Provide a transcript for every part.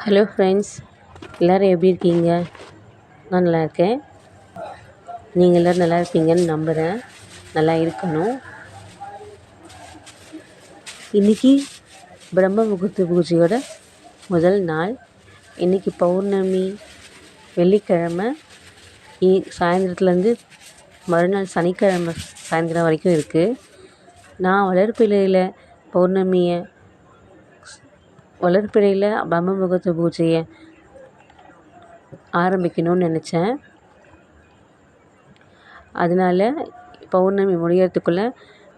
Hello friends, எல்லோரும் எப்படி இருக்கீங்க? நான் நல்லா இருக்கேன். நீங்கள் எல்லோரும் நல்லா இருப்பீங்கன்னு நம்புகிறேன். நல்லா இருக்கணும். இன்றைக்கி பிரம்ம முகூர்த்த பூஜையோட முதல் நாள். இன்றைக்கி பௌர்ணமி, வெள்ளிக்கிழமை சாயந்தரத்துலேருந்து மறுநாள் சனிக்கிழமை சாயந்தரம் வரைக்கும் இருக்குது. நான் வளர்பிறையில் பௌர்ணமியை வளர்பிறையில் பிரம்ம முகூர்த்த பூஜையை ஆரம்பிக்கணும்னு நினச்சேன். அதனால் பௌர்ணமி முடியறதுக்குள்ளே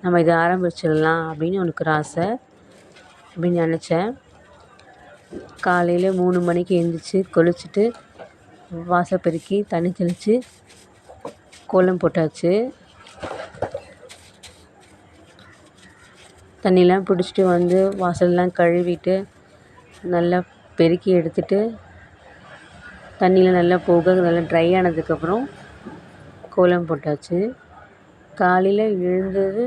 நம்ம இதை ஆரம்பிச்சிடலாம் அப்படின்னு எனக்கு ஒரு ஆசை அப்படின்னு நினச்சேன். காலையில் 3 மணிக்கு எழுந்திரிச்சி குளிச்சுட்டு வாசல் பெருக்கி தண்ணி தெளித்து கோலம் போட்டாச்சு. தண்ணிலாம் பிடிச்சிட்டு வந்து வாசல்லாம் கழுவிட்டு நல்லா பெருக்கி எடுத்துட்டு தண்ணியில் நல்லா போக நல்லா ட்ரை ஆனதுக்கப்புறம் கோலம் போட்டாச்சு. காலையில் எழுந்தது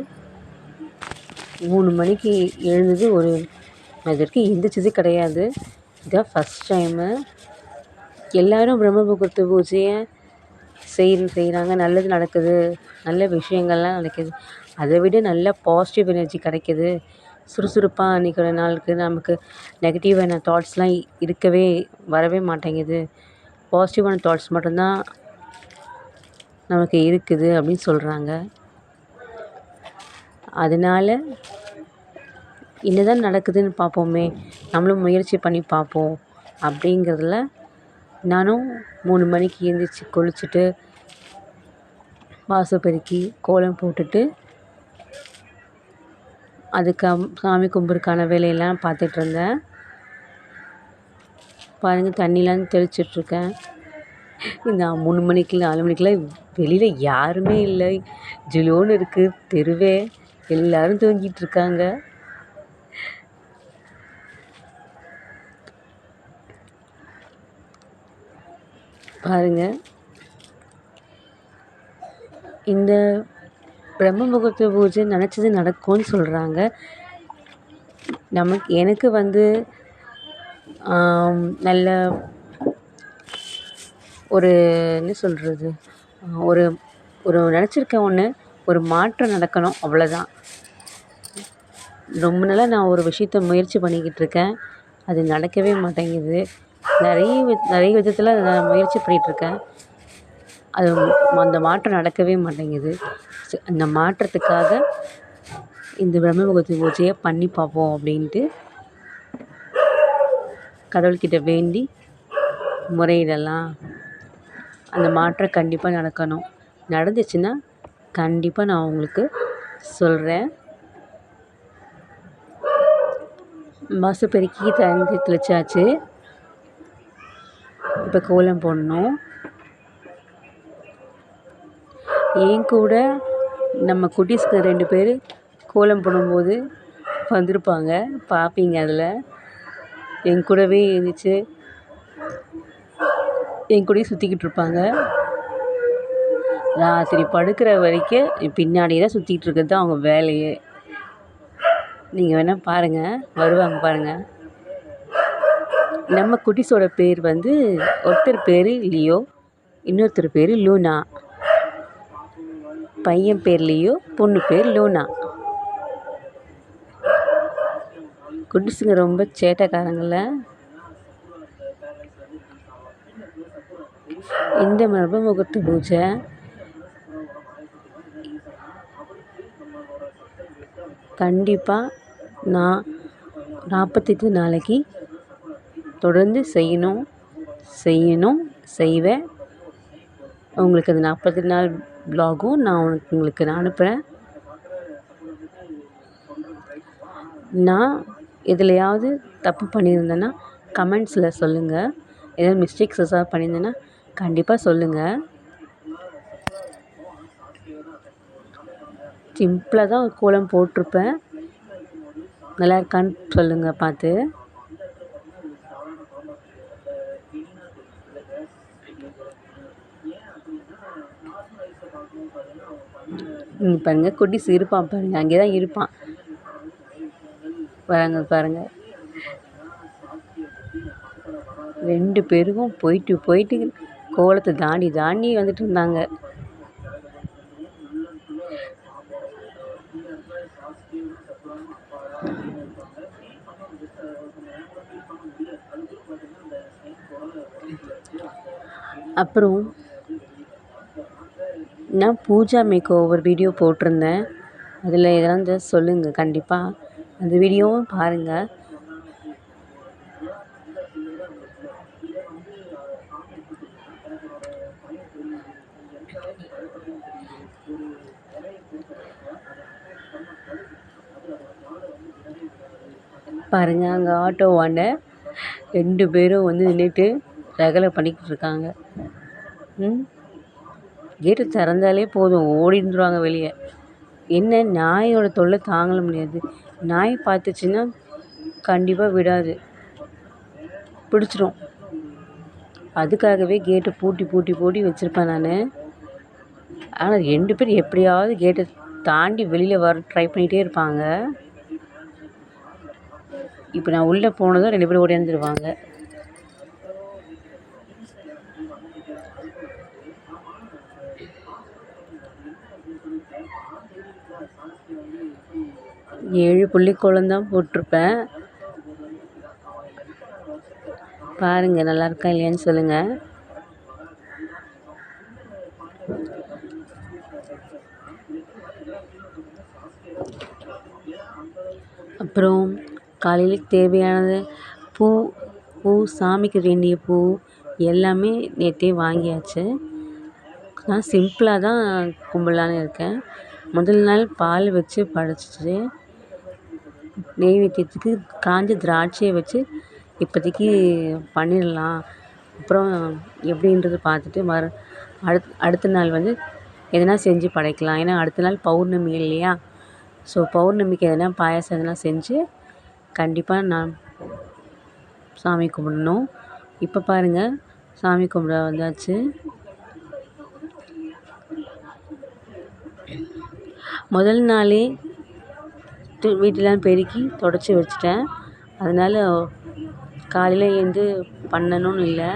3 மணிக்கு எழுந்தது. இது வரைக்கும் எந்திரிச்சதே கிடையாது. இதுதான் ஃபஸ்ட் டைமு. எல்லோரும் பிரம்ம முகூர்த்த பூஜையை செய்கிறாங்க, நல்லது நடக்குது, நல்ல விஷயங்கள்லாம் நடக்குது. அதை விட நல்ல பாசிட்டிவ் எனர்ஜி கிடைக்கிது. சுறுசுறுப்பாக அன்றைக்கி ஒரு நாளுக்கு நமக்கு நெகட்டிவான தாட்ஸ்லாம் வரவே மாட்டேங்குது. பாசிட்டிவான தாட்ஸ் மட்டும்தான் நமக்கு இருக்குது அப்படின்னு சொல்கிறாங்க. அதனால் என்ன தான் நடக்குதுன்னு பார்ப்போமே, நம்மளும் முயற்சி பண்ணி பார்ப்போம் அப்படிங்கிறதுல நானும் 3 மணிக்கு எழுந்திரிச்சி குளிச்சுட்டு வாசல் பெருக்கி கோலம் போட்டுட்டு அதுக்கு சாமி கும்பிட்றதுக்கான வேலையெல்லாம் பார்த்துட்ருந்தேன். பாருங்கள், தண்ணிலாம் தெளிச்சிட்ருக்கேன். நான் 3 மணிக்கு 4 மணிக்கெலாம் வெளியில் யாருமே இல்லை. ஜிலோன்னு இருக்குது தெருவே. எல்லோரும் தூங்கிட்டுருக்காங்க. பாருங்கள், இந்த பிரம்ம முகூர்த்த பூஜை நினச்சது நடக்கும்னு சொல்கிறாங்க. எனக்கு நல்ல ஒரு என்ன சொல்கிறது, ஒரு நினச்சிருக்கேன் ஒன்று, ஒரு மாற்றம் நடக்கணும், அவ்வளோதான். ரொம்ப நாளாக நான் ஒரு விஷயத்த முயற்சி பண்ணிக்கிட்டு இருக்கேன். அது நடக்கவே மாட்டேங்குது. நிறைய விதத்தில் நான் முயற்சி பண்ணிகிட்ருக்கேன். அந்த மாற்றம் நடக்கவே மாட்டேங்குது. அந்த மாற்றத்துக்காக இந்த பிரம்ம முகூர்த்த பூஜையை பண்ணி பார்ப்போம் அப்படின்ட்டு கடவுள்கிட்ட வேண்டி முறையிடலாம். அந்த மாற்றம் கண்டிப்பாக நடக்கணும். நடந்துச்சுன்னா கண்டிப்பாக நான் உங்களுக்கு சொல்கிறேன். வாசல் பெருக்கி தண்ணி தெளிச்சாச்சு. இப்போ கோலம் போடணும். என் கூட நம்ம குட்டீஸ்க்கு 2 பேர் கோலம் போடும்போது வந்திருப்பாங்க, பார்ப்பீங்க. அதில் என் கூடவே இருந்துச்சு, என் கூடயே சுற்றிக்கிட்டு இருப்பாங்க. ராத்திரி படுக்கிற வரைக்கும் பின்னாடியே தான் சுற்றிக்கிட்டு இருக்கிறது தான் அவங்க வேலையே. நீங்கள் வேணால் பாருங்கள், வருவாங்க பாருங்கள். நம்ம குட்டீஸோட பேர் ஒருத்தர் பேர் லியோ, இன்னொருத்தர் பேர் லூனா. பையன் பேர் லியோ, பொண்ணு பேர் லூனா. குட்டீஸுங்க ரொம்ப சேட்டைக்காரங்கள. இந்த பிரம்ம முகூர்த்த பூஜை கண்டிப்பாக நான் 48 நாளைக்கு தொடர்ந்து செய்வேன். உங்களுக்கு அது 48 நாள் வ்ளாகும் நான் உங்களுக்கு அனுப்புகிறேன். நான் எதுலையாவது தப்பு பண்ணியிருந்தேன்னா கமெண்ட்ஸில் சொல்லுங்கள். ஏதாவது மிஸ்டேக்ஸ் ஏதாவது பண்ணியிருந்தேன்னா கண்டிப்பாக சொல்லுங்கள். சிம்பிளாக தான் கோலம் போட்டிருப்பேன். நல்லா இருக்கான்னு சொல்லுங்கள் பார்த்து. பாருங்கள், குட்டீஸ் இருப்பான் பாருங்கள், அங்கே தான் இருப்பான். பாருங்கள். 2 பேருக்கும் போயிட்டு போயிட்டு கோலத்தை தாண்டி தாண்டி வந்துட்டு இருந்தாங்க. அப்புறம் நான் பூஜா மேக் ஓவர் வீடியோ போட்டிருந்தேன். அதில் எதனா இருந்தால் சொல்லுங்கள். கண்டிப்பாக அந்த வீடியோவும் பாருங்கள். பாருங்கள், அங்கே ஆட்டோ ஓனர் 2 பேரும் வந்து நின்றுட்டு ரகலை பண்ணிக்கிட்டு இருக்காங்க. கேட்டு திறந்தாலே போதும் ஓடி இருந்துருவாங்க வெளியே. என்ன நாயோட தொல்லை தாங்கல முடியாது. நாய் பார்த்துச்சுன்னா கண்டிப்பாக விடாது, பிடிச்சிரும். அதுக்காகவே கேட்டை பூட்டி பூட்டி பூட்டி வச்சுருப்பேன் நான். ஆனால் 2 பேர் எப்படியாவது கேட்டை தாண்டி வெளியில் வர ட்ரை பண்ணிகிட்டே இருப்பாங்க. இப்போ நான் உள்ளே போனதும் 2 பேரும் ஓடியாந்துருவாங்க. ஏழு புள்ளிக்கோலம் தான் போட்டிருப்பேன். பாருங்கள், நல்லா இருக்கா இல்லையான்னு சொல்லுங்கள். அப்புறம் காலையில் தேவையானது பூ சாமிக்கு வேண்டிய பூ எல்லாமே நேற்றே வாங்கியாச்சு. நான் சிம்பிளாக தான் கும்பலான்னு இருக்கேன். முதல் நாள் பால் வச்சு படைச்சிட்டு நெய்வேத்தியத்துக்கு காஞ்ச திராட்சையை வச்சு இப்போதைக்கு பண்ணிடலாம். அப்புறம் எப்படின்றது பார்த்துட்டு அடுத்த நாள் வந்து எதனா செஞ்சு படைக்கலாம். ஏன்னா அடுத்த நாள் பௌர்ணமி இல்லையா? ஸோ பௌர்ணமிக்கு எதனா பாயாசம் எதனா செஞ்சு கண்டிப்பாக நான் சாமி கும்பிடணும். இப்போ பாருங்கள், சாமி கும்பிட வந்தாச்சு. முதல் நாளே வீட்டெல்லாம் பெருக்கி தொடச்சி வச்சுட்டேன். அதனால் காலையில் எழுந்து பண்ணணும்னு இல்லை.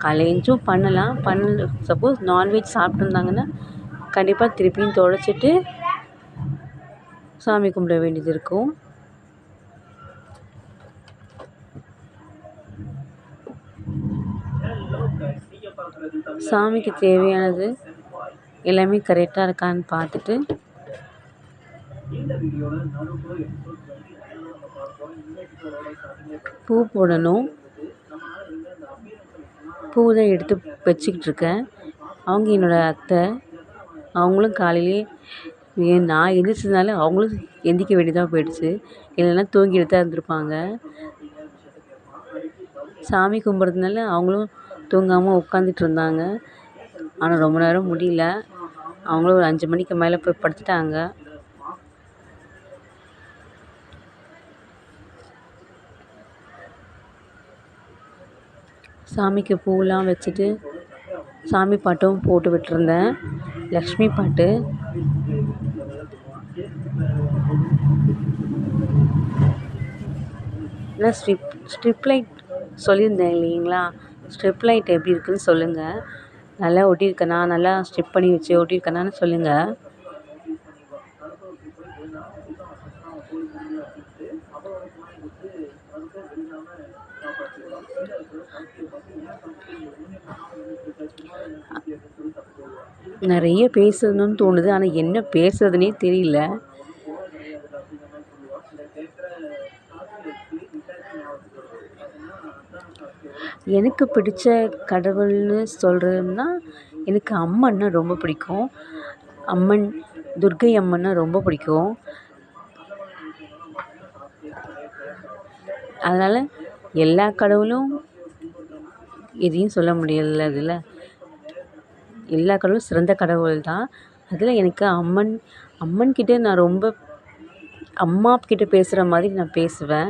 காலையில் எழுந்தும் பண்ணலாம். சப்போஸ் நான்வெஜ் சாப்பிட்டுருந்தாங்கன்னா கண்டிப்பாக திருப்பியும் துடைச்சிட்டு சாமி கும்பிட வேண்டியது இருக்கும். சாமிக்கு தேவையானது எல்லாமே கரெக்டாக இருக்கான்னு பார்த்துட்டு பூ போடணும். பூ தான் எடுத்து வச்சுக்கிட்டு இருக்கேன். அவங்க என்னோடய அத்தை. அவங்களும் காலையிலே நான் எந்திரிச்சதுனால அவங்களும் எந்திரிக்க வேண்டியதாக போயிடுச்சு. இல்லைன்னா தூங்கிட்டு தான் இருந்திருப்பாங்க. சாமி கும்பிட்றதுனால அவங்களும் தூங்காமல் உட்காந்துட்டு இருந்தாங்க. ஆனால் ரொம்ப நேரம் முடியல. அவங்களும் ஒரு 5 மணிக்கு மேலே போய் படுத்துட்டாங்க. சாமிக்கு பூவெலாம் வச்சுட்டு சாமி பாட்டும் போட்டு விட்டுருந்தேன், லக்ஷ்மி பாட்டு. நான் ஸ்ட்ரிப் லைட் சொல்லியிருந்தேன் இல்லைங்களா? ஸ்ட்ரிப் லைட் எப்படி இருக்குதுன்னு சொல்லுங்கள். நல்லா ஒட்டியிருக்கேனா, நல்லா ஸ்ட்ரிப் பண்ணி வச்சு ஒட்டியிருக்கேனான்னு சொல்லுங்கள். நிறைய பேசணும்னு தோணுது, ஆனால் என்ன பேசுறதுனே தெரியல. எனக்கு பிடிச்ச கடவுள்னு சொல்கிறதுன்னா எனக்கு அம்மன்னா ரொம்ப பிடிக்கும். அம்மன், துர்க்கை அம்மன்னா ரொம்ப பிடிக்கும். அதனால் எல்லா கடவுளும் எதையும் சொல்ல முடியல. அதில் எல்லா கடவுளும் சிறந்த கடவுள் தான். அதில் எனக்கு அம்மன்கிட்ட நான் ரொம்ப அம்மா கிட்ட பேசுகிற மாதிரி நான் பேசுவேன்,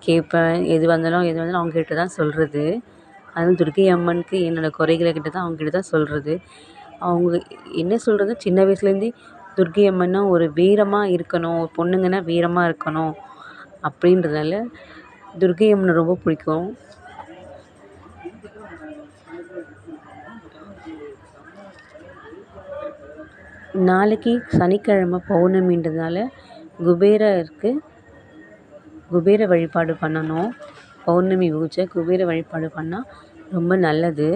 கேட்பேன். எது வந்தாலும் அவங்ககிட்ட தான் சொல்கிறது. அதுவும் துர்க்கை அம்மனுக்கு என்னோடய குறைகளை கிட்ட தான் அவங்ககிட்ட தான் சொல்கிறது. அவங்க என்ன சொல்கிறது, சின்ன வயசுலேருந்தே துர்க்கை அம்மன்னா ஒரு வீரமாக இருக்கணும், பொண்ணுங்கன்னா வீரமாக இருக்கணும் அப்படின்றதுனால துர்க்கை அம்மனை ரொம்ப பிடிக்கும். நாளைக்கு சனிக்கிழமை பௌர்ணமின்றதுனால குபேரருக்கு குபேர வழிபாடு பண்ணணும். பௌர்ணமி பூஜை குபேர வழிபாடு பண்ணால் ரொம்ப நல்லது.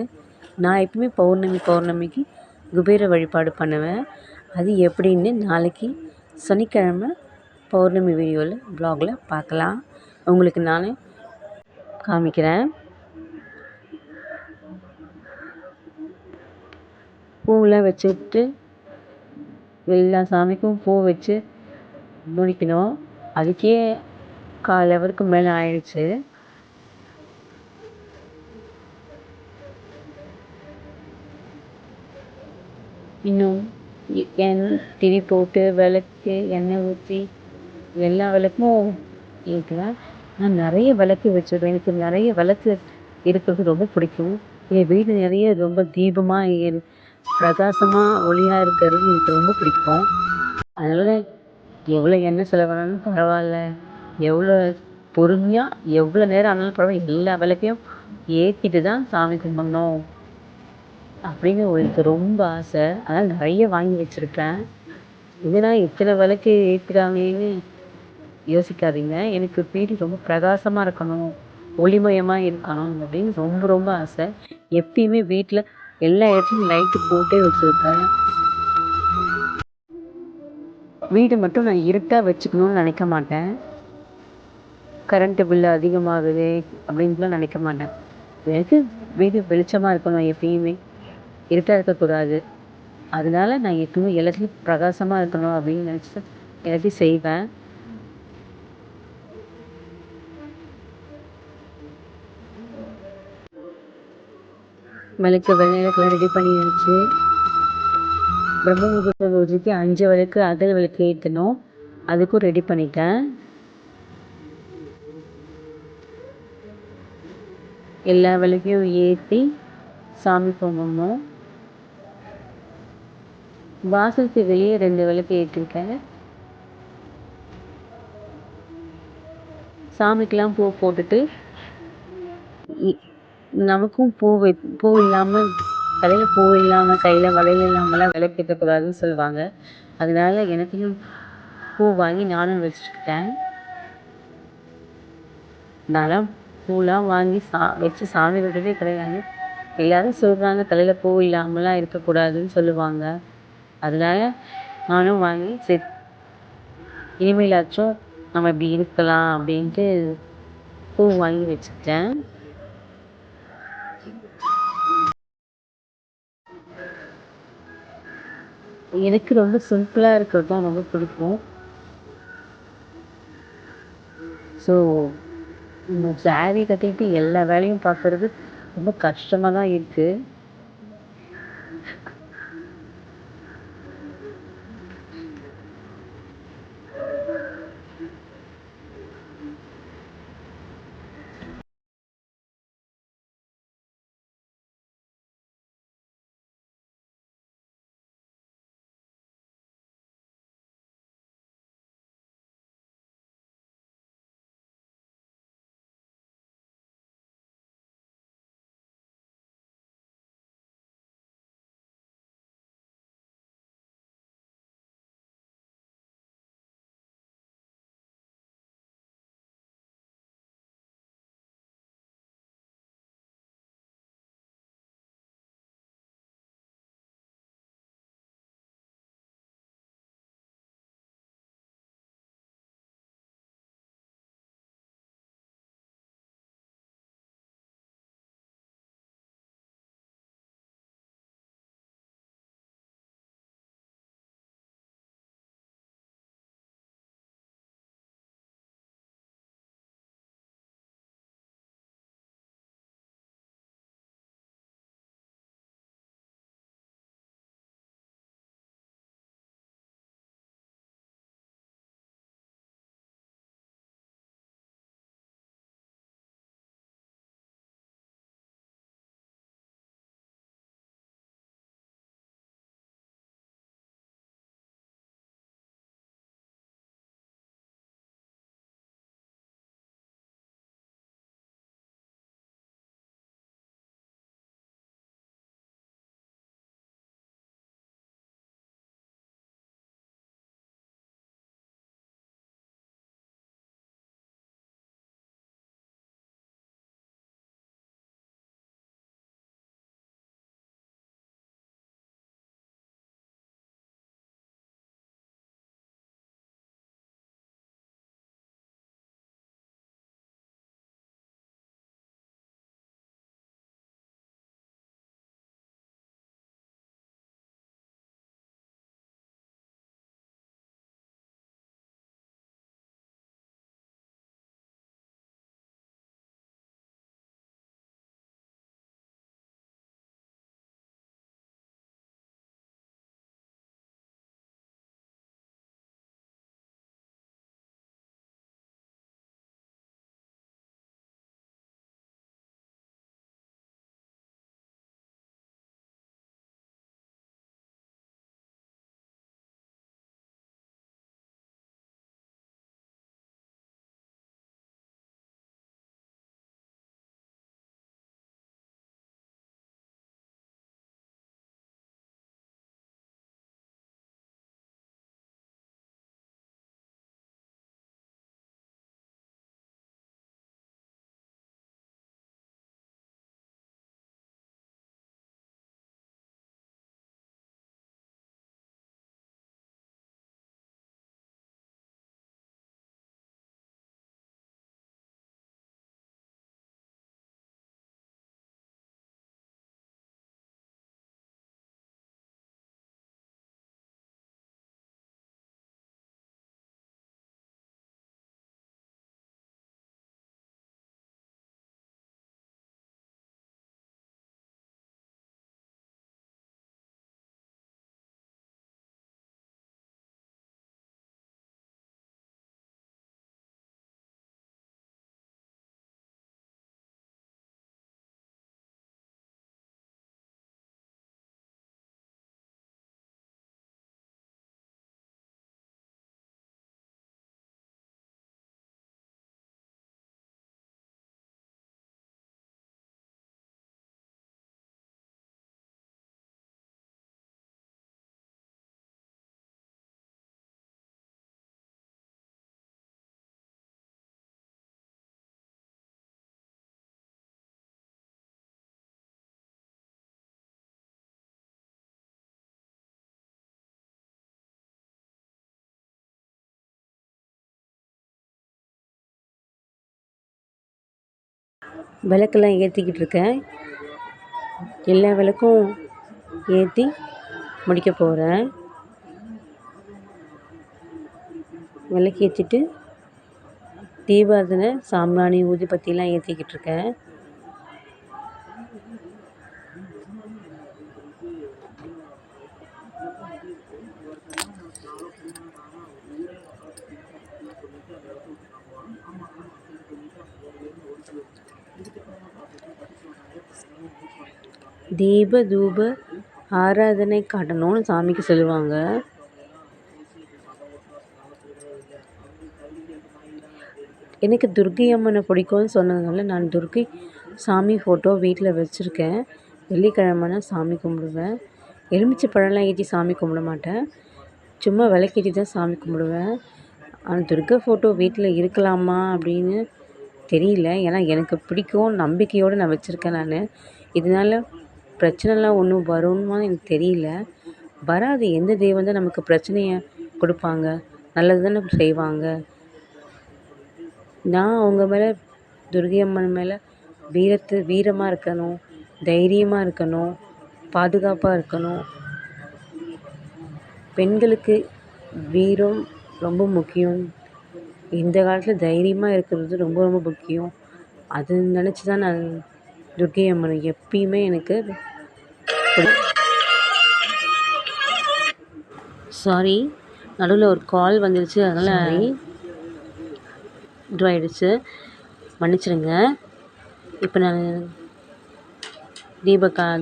நான் எப்பவுமே பௌர்ணமிக்கு குபேர வழிபாடு பண்ணுவேன். அது எப்படின்னு நாளைக்கு சனிக்கிழமை பௌர்ணமி வீடியோவில் வ்ளாகில் பார்க்கலாம். உங்களுக்கு நான் காமிக்கிறேன். பூவெலாம் வச்சுட்டு எல்லா சாமிக்கும் பூ வச்சு முடிக்கணும். அதுக்கே 1/4 ஹவருக்கு மேலே ஆயிடுச்சு. இன்னும் திரி போட்டு விளக்கு எண்ணெய் ஊற்றி எல்லா விளக்கும் ஏற்றுவேன். நான் நிறைய விளக்கு வச்சுருவேன். எனக்கு நிறைய விளக்கு இருக்கிறது ரொம்ப பிடிக்கும். என் வீடு நிறைய ரொம்ப தீபமாக பிரகாசமாக ஒளியாக இருக்கிறது எனக்கு ரொம்ப பிடிக்கும். அதனால் எவ்வளோ எண்ணெய் செலவானாலும் பரவாயில்ல, எவ்வளோ பொறுமையாக எவ்வளோ நேரம் ஆனாலும் பரவாயில்ல, எல்லா விளக்கையும் ஏற்றிட்டு தான் சாமி கும்பிடணும் அப்படின்னு எனக்கு ரொம்ப ஆசை. அதனால் நிறைய வாங்கி வச்சுருக்கேன். இதனால் இத்தனை விளக்கு ஏற்றுறாங்கன்னு யோசிக்காதீங்க. எனக்கு வீடு ரொம்ப பிரகாசமாக இருக்கணும், ஒளிமயமாக இருக்கணும் அப்படின்னு ரொம்ப ரொம்ப ஆசை. எப்பயுமே வீட்டில் எல்லா இடத்துலையும் லைட்டு போட்டே வச்சுருப்பேன். வீடு மட்டும் நான் இருட்டாக வச்சுக்கணும்னு நினைக்க மாட்டேன். கரண்ட்டு பில்லு அதிகமாகுது அப்படின்ட்டுலாம் நினைக்க மாட்டேன். எனக்கு வீடு வெளிச்சமாக இருக்கணும், எப்பயுமே இருட்டாக இருக்கக்கூடாது. அதனால நான் எப்பவுமே எல்லாத்துலேயும் பிரகாசமாக இருக்கணும் அப்படின்னு நினச்சிட்டு எல்லாத்தையும் செய்வேன். விளக்கு வெள்ளையில ரெடி பண்ணியாச்சு. பிரம்ம முகூர்த்த பூஜைக்கு 5 விளக்கு அகல் விளக்கு ஏற்றணும். அதுக்கும் ரெடி பண்ணிட்டேன். எல்லா விளக்கையும் ஏற்றி சாமி கும்பிடணும். வாசலுக்கு வெளியே 2 விளக்கு ஏற்றிருக்கேன். சாமிக்கெலாம் பூ போட்டுட்டு நமக்கும் பூ இல்லாமல் தலையில் பூ இல்லாமல் கையில் வளையல் இல்லாமலாம் விளக்கேற்றக்கூடாதுன்னு சொல்லுவாங்க. அதனால எனக்கும் பூ வாங்கி நானும் வச்சுக்கிட்டேன். நான்லாம் பூலாம் வாங்கி வச்சு சாமி விடுறதே கிடையாது. எல்லோரும் சொல்கிறாங்க தலையில் பூ இல்லாமலாம் இருக்கக்கூடாதுன்னு சொல்லுவாங்க. அதனால நானும் வாங்கி இனிமேலாச்சும் நம்ம இப்படி இருக்கலாம் அப்படின்ட்டு பூ வாங்கி வச்சுக்கிட்டேன். எனக்கு ரொம்ப சிம்பிளாக இருக்கிறது தான் ரொம்ப பிடிக்கும். ஸோ இந்த சாரீ கட்டிக்கிட்டு எல்லா வேலையும் பார்க்குறது ரொம்ப கஷ்டமாக தான் இருக்குது. விளக்கெல்லாம் ஏற்றிக்கிட்டு இருக்கேன். எல்லா விளக்கும் ஏற்றி முடிக்க போகிறேன். விளக்கு ஏற்றிட்டு தீபாரதனை சாம்பிராணி ஊதுபத்திலாம் ஏற்றிக்கிட்டு இருக்கேன். தீப தூப ஆராதனை காட்டணும்னு சாமிக்கு சொல்லுவாங்க. எனக்கு துர்க்கை அம்மனை பிடிக்கும்னு சொன்னதுனால நான் துர்க்கை சாமி ஃபோட்டோ வீட்டில் வச்சுருக்கேன். வெள்ளிக்கிழமைனா சாமி கும்பிடுவேன். எலுமிச்சை பழம்லாம் ஏற்றி சாமி கும்பிட மாட்டேன். சும்மா விளக்கேற்றி தான் சாமி கும்பிடுவேன். ஆனால் துர்க்கை ஃபோட்டோ வீட்டில் இருக்கலாமா அப்படின்னு தெரியல. ஏன்னா எனக்கு பிடிக்கும், நம்பிக்கையோடு நான் வச்சுருக்கேன் நான். இதனால் பிரச்சனைலாம் ஒன்றும் வரும்னு எனக்கு தெரியல. வராது. எந்த தெய்வம் தான் நமக்கு பிரச்சனையை கொடுப்பாங்க? நல்லது தானே செய்வாங்க. நான் அவங்க மேலே, துர்க்கை அம்மன் மேலே வீரமாக இருக்கணும், தைரியமாக இருக்கணும், பாதுகாப்பாக இருக்கணும். பெண்களுக்கு வீரம் ரொம்ப முக்கியம். இந்த காலத்தில் தைரியமாக இருக்கிறது ரொம்ப ரொம்ப முக்கியம். அது நினச்சி தான் நான் துர்க்கை அம்மனை எப்பயுமே எனக்கு சாரி, நடுவில் ஒரு கால் வந்துடுச்சு, அதனால் இதுவாகிடுச்சு, மன்னிச்சிடுங்க. இப்போ நான்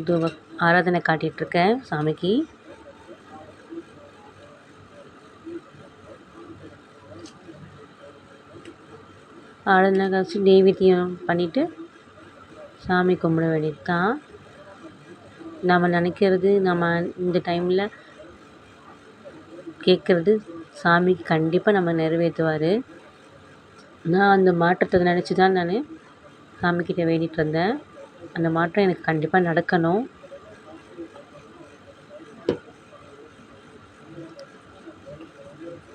தூப ஆராதனை காட்டிகிட்ருக்கேன் சாமிக்கு. ஆராதனை காய்ச்சி நெய்வேத்தியம் பண்ணிவிட்டு சாமி கும்பிட வேண்டியது தான். நம்ம நினைக்கிறது, நம்ம இந்த டைமில் கேட்குறது சாமிக்கு கண்டிப்பாக நம்ம நிறைவேற்றுவார். நான் அந்த மாற்றத்தை நினச்சி தான் நான் சாமிக்கிட்ட வேண்டிகிட்டு இருந்தேன். அந்த மாற்றம் எனக்கு கண்டிப்பாக நடக்கணும்.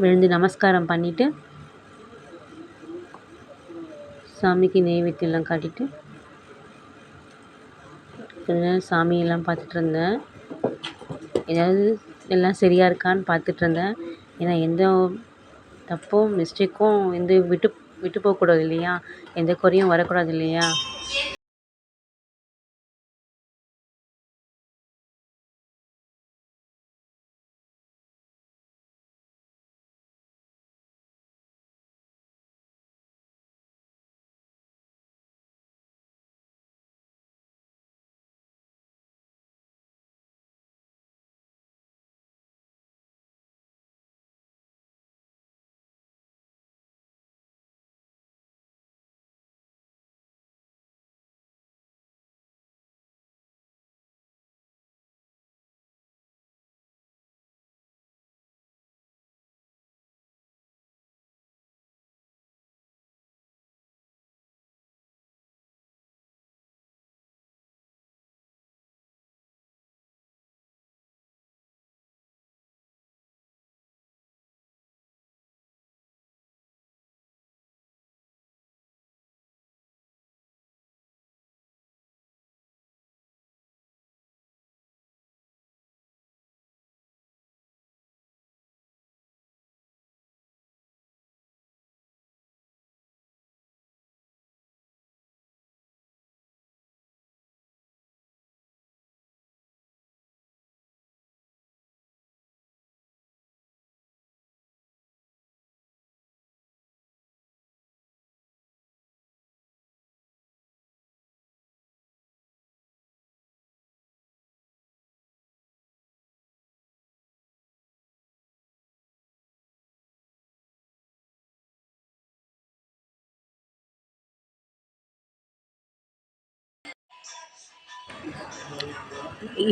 விழுந்து நமஸ்காரம் பண்ணிவிட்டு சாமிக்கு நெய்வேத்தியெல்லாம் காட்டிட்டு சாமியெல்லாம் பார்த்துட்டு இருந்தேன். ஏதாவது எல்லாம் சரியாக இருக்கான்னு பார்த்துட்டு இருந்தேன். ஏன்னா எந்த தப்பும் மிஸ்டேக்கும் விட்டு போகக்கூடாது இல்லையா? எந்த குறையும் வரக்கூடாது இல்லையா?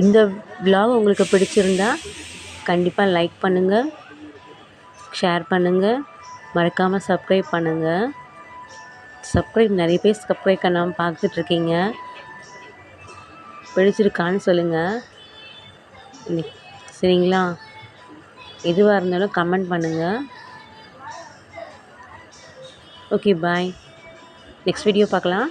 இந்த vlog உங்களுக்கு பிடிச்சிருந்தா கண்டிப்பாக லைக் பண்ணுங்கள், ஷேர் பண்ணுங்கள், மறக்காமல் சப்ஸ்கிரைப் பண்ணுங்கள். நிறைய பேர் சப்ஸ்கிரைப் பண்ணாமல் பார்த்துட்ருக்கீங்க. பிடிச்சிருக்கான்னு சொல்லுங்கள். சரிங்களா? எதுவாக இருந்தாலும் கமெண்ட் பண்ணுங்கள். ஓகே, பாய். நெக்ஸ்ட் வீடியோ பார்க்கலாம்.